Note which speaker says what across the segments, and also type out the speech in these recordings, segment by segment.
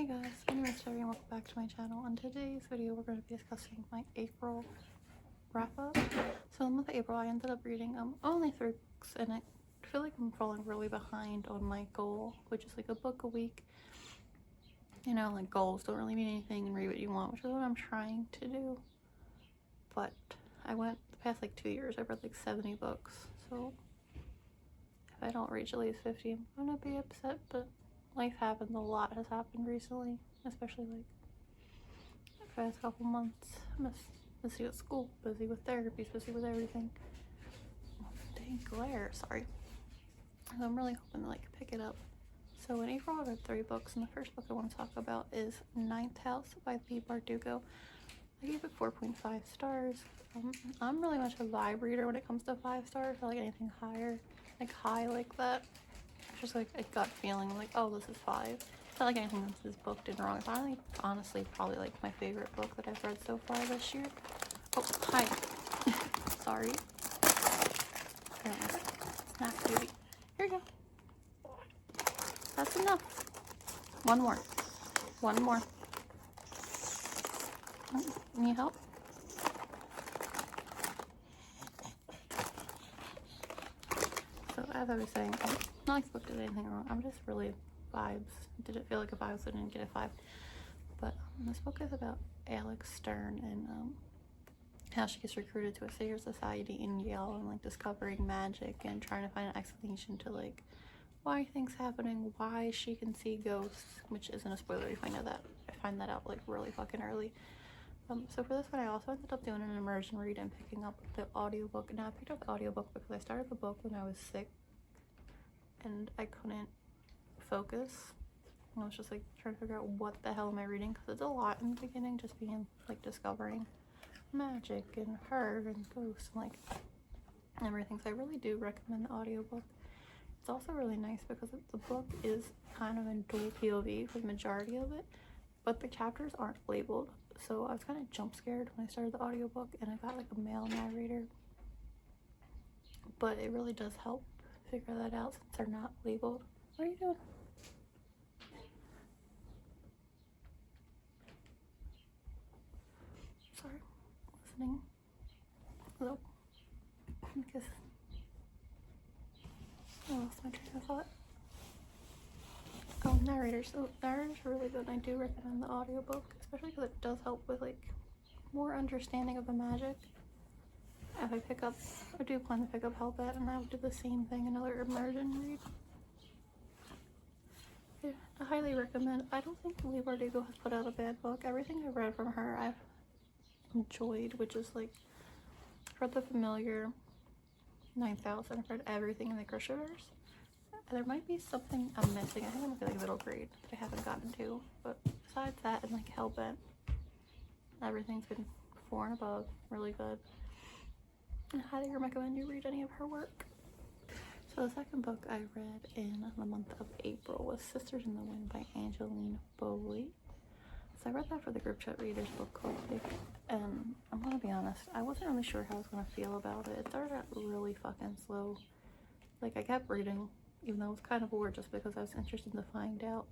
Speaker 1: Hey guys, my name is Sherry and welcome back to my channel. On today's video we're going to be discussing my April wrap up. So in the month of April I ended up reading only 3 books, and I feel like I'm falling really behind on my goal, which is like a book a week. You know, like goals don't really mean anything and read what you want, which is what I'm trying to do. But I went the past like 2 years, I've read like 70 books, so if I don't reach at least 50 I'm gonna be upset, but life happens. A lot has happened recently, especially like the past couple months. I'm busy with school, busy with therapy, busy with everything. Oh, dang glare, sorry. So I'm really hoping to like pick it up. So in April I read 3 books, and the first book I want to talk about is Ninth House by Lee Bardugo. I gave it 4.5 stars. I'm really much a vibe reader when it comes to 5 stars. I like anything higher, like high like that. It's just like a gut feeling. I'm like, oh, this is 5. It's not like anything that this book did wrong. It's honestly probably like my favorite book that I've read so far this year. Oh, hi. Sorry. Snack beauty. Here you go. That's enough. One more. One more. Need help? So as I was saying, not like this book did anything wrong. I'm just really vibes. Did it feel like a 5, so I didn't get a 5. But this book is about Alex Stern and how she gets recruited to a secret society in Yale, and like discovering magic and trying to find an explanation to like why things happening, why she can see ghosts, which isn't a spoiler. You find that out like really fucking early. So for this one I also ended up doing an immersion read and picking up the audiobook. Now I picked up the audiobook because I started the book when I was sick and I couldn't focus. I was just like trying to figure out what the hell am I reading, because it's a lot in the beginning, just being like discovering magic and her and ghosts and like everything. So I really do recommend the audiobook. It's also really nice because the book is kind of in dual POV for the majority of it, but the chapters aren't labeled. So I was kind of jump scared when I started the audiobook and I got like a male narrator, but it really does help figure that out since they're not labeled. What are you doing? Sorry, listening. Hello. Because I lost my train of thought. Oh, narrators. So narrators are really good. I do recommend the audiobook, especially because it does help with like more understanding of the magic. If I do plan to pick up Hellbat, and I would do the same thing, another immersion read. Yeah, I highly recommend. I don't think Lee Bardugo has put out a bad book. Everything I've read from her I've enjoyed, which is like, I've read The Familiar, 9000, I've read everything in the Christianverse. There might be something I'm missing. I think I'm like middle grade that I haven't gotten to, but besides that and like Hellbent, everything's been 4 and above, really good. I highly recommend you read any of her work. So the second book I read in the month of April was Sisters in the Wind by Angeline Boulley. So I read that for the group chat readers book club, and I'm gonna be honest, I wasn't really sure how I was gonna feel about it. It started out really fucking slow. Like I kept reading, even though it was kind of bored, just because I was interested to find out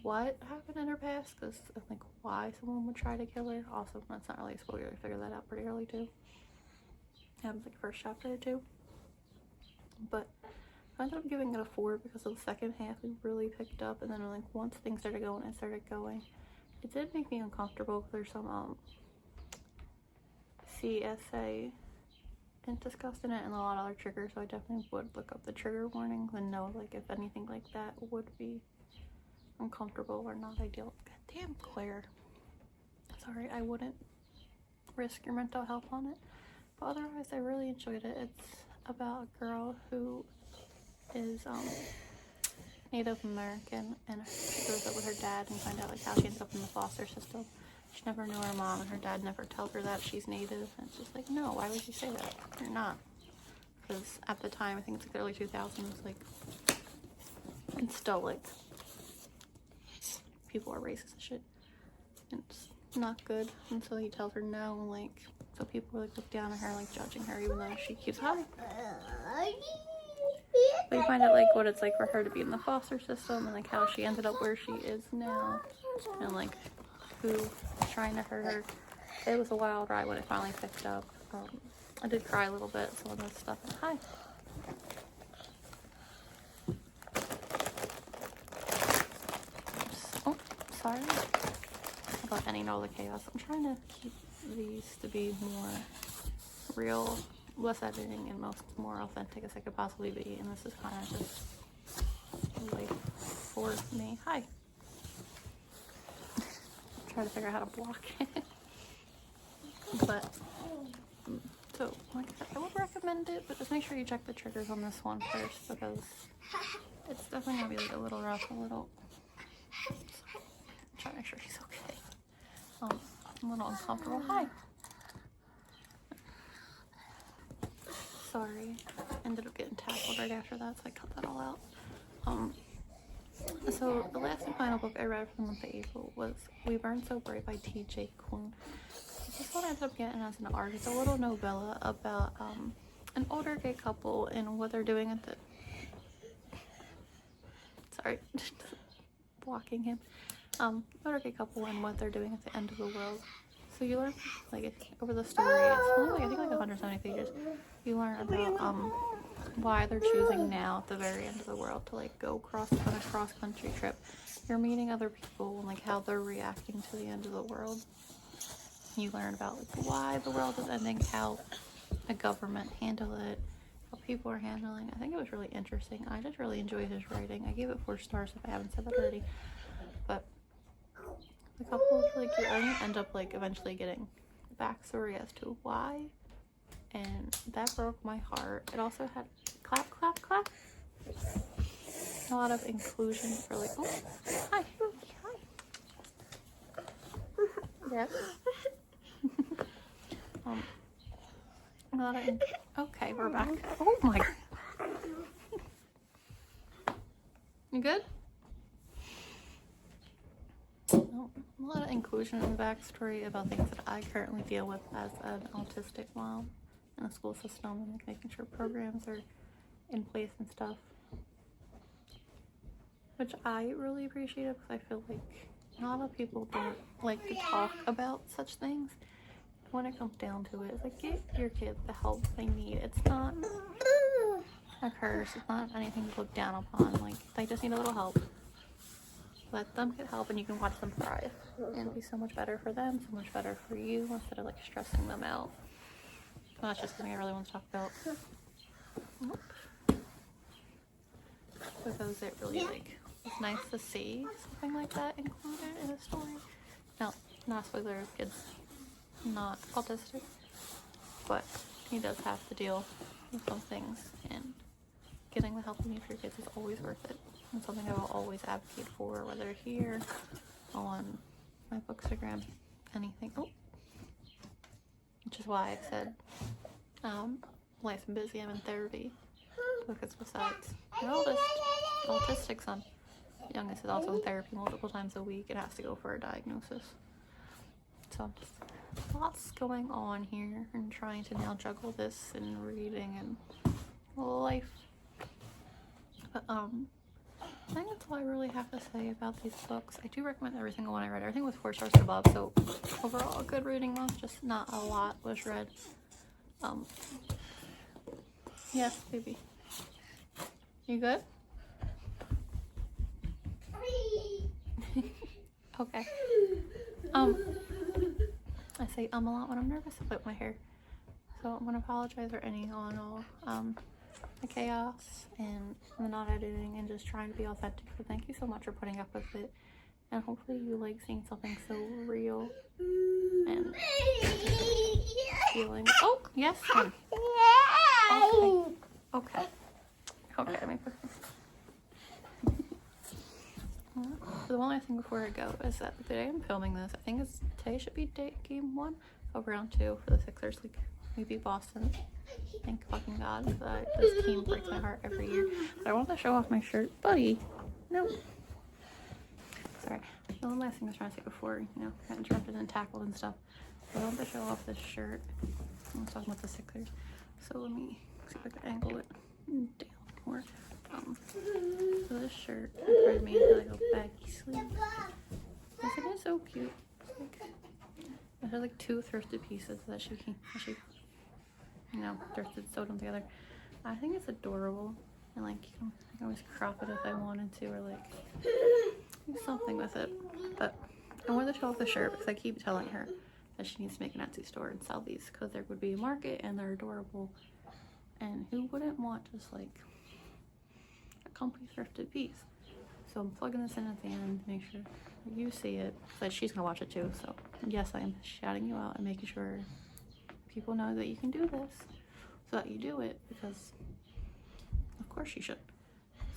Speaker 1: what happened in her past, because like why someone would try to kill her. Also, that's not really a spoiler, I figured that out pretty early too. It happens like first chapter or 2. But I ended up giving it a 4 because of the second half. We really picked up, and then like once things started going, it started going. It did make me uncomfortable because there's some CSA and discussed in it and a lot of other triggers, so I definitely would look up the trigger warnings and know like if anything like that would be uncomfortable or not ideal. God damn Claire. Sorry, I wouldn't risk your mental health on it. But otherwise I really enjoyed it. It's about a girl who is Native American, and she grows up with her dad and find out like how she ends up in the foster system. She never knew her mom, and her dad never tells her that she's Native, and it's just like, no, why would you say that? You're not. Because at the time, I think it's like the early 2000s, like, it's still like, people are racist and shit. And it's not good, and so he tells her no, like, so people like look down at her, like judging her, even though she keeps hi. But you find out like what it's like for her to be in the foster system and like how she ended up where she is now and like who's trying to hurt her. It was a wild ride when it finally picked up. I did cry a little bit, some of this stuff. Hi. Oh, sorry about any and all the chaos. I'm trying to keep these to be more real, less editing, and more authentic as I could possibly be. And this is kind of just like for me. Hi. Trying to figure out how to block it. But so like I said, I would recommend it, but just make sure you check the triggers on this one first because it's definitely gonna be like a little rough, a little. I'm trying to make sure she's okay. A little uncomfortable. Hi. Sorry. Ended up getting tackled right after that, so I cut that all out. So the last and final book I read for the month of April was We Burn So Bright by T.J. Klune. This one I ended up getting as an art. It's a little novella about an older gay couple and what they're doing at the... Sorry, blocking him. Older gay couple and what they're doing at the end of the world. So you learn, like, over the story, it's only like, I think like 170 pages. You learn about why they're choosing now at the very end of the world to like go on a cross-country trip. You're meeting other people and like how they're reacting to the end of the world. You learn about like why the world is ending, how a government handled it, how people are handling. I think it was really interesting. I just really enjoyed his writing. I gave it 4 stars if I haven't said that already. But the couple is really cute. I end up like eventually getting backstory as to why, and that broke my heart. It also had clap, clap, clap. A lot of inclusion for like, oh, hi, hi. Yes. A lot of, okay, we're back. Oh my. You good? Oh, a lot of inclusion in the backstory about things that I currently deal with as an autistic mom in the school system and like making sure programs are in place and stuff, which I really appreciate because I feel like a lot of people don't like to talk about such things. When it comes down to it, it's like get your kids the help they need. It's not a curse. It's not anything to look down upon. Like they just need a little help. Let them get help and you can watch them thrive and be so much better for them, so much better for you instead of like stressing them out. Well, that's just something I really want to talk about. Nope. Because it really like was nice to see something like that included in a story. Now, not spoilers, kid's not autistic, but he does have to deal with some things, and getting the help you need for your kids is always worth it. And something I will always advocate for, whether here, on my Bookstagram, anything. Oh. Which is why I said, life's been busy, I'm in therapy. Because besides my oldest autistic son, the youngest is also in therapy multiple times a week and has to go for a diagnosis. So just lots going on here and trying to now juggle this and reading and life. But I think that's all I really have to say about these books. I do recommend every single one I read. Everything was 4 stars and above, so overall a good reading month, just not a lot was read. Yes, baby. You good? Okay. I say a lot when I'm nervous about my hair. So I'm gonna apologize for any all the chaos and the not editing and just trying to be authentic. So thank you so much for putting up with it. And hopefully you like seeing something so real and feeling. Oh, yes, son. Okay. Okay, let me put this. The one last thing before I go is that the day I'm filming this, I think today should be game 1 of round 2 for the Sixers. Like, we beat Boston. Thank fucking God, because this team breaks my heart every year. But I wanted to show off my shirt. Buddy, no. Sorry. The one last thing I was trying to say before, got interrupted and tackled and stuff. I wanted to show off this shirt. I was talking about the Sixers. So let me see if I can angle it down. more. So this shirt I tried made into like a baggy sleeve. I think it's so cute. It has like 2 thrifted pieces that she you know, thrifted, sewed them together. I think it's adorable, and like I can always crop it if I wanted to, or like do something with it. But I wanted to show off the shirt because I keep telling her that she needs to make an Etsy store and sell these because there would be a market and they're adorable. And who wouldn't want just like a company thrifted piece? So I'm plugging this in at the end to make sure that you see it. But she's gonna watch it too. So yes, I am shouting you out and making sure people know that you can do this, so that you do it, because of course you should.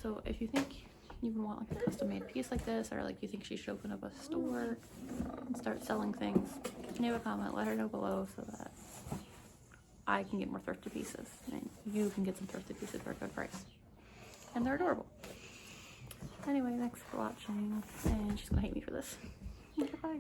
Speaker 1: So if you think you want like a custom made piece like this, or like you think she should open up a store and start selling things, leave a comment, let her know below so that I can get more thrifted pieces and you can get some thrifted pieces for a good price. And they're adorable. Anyway, thanks for watching, and she's gonna hate me for this. Goodbye.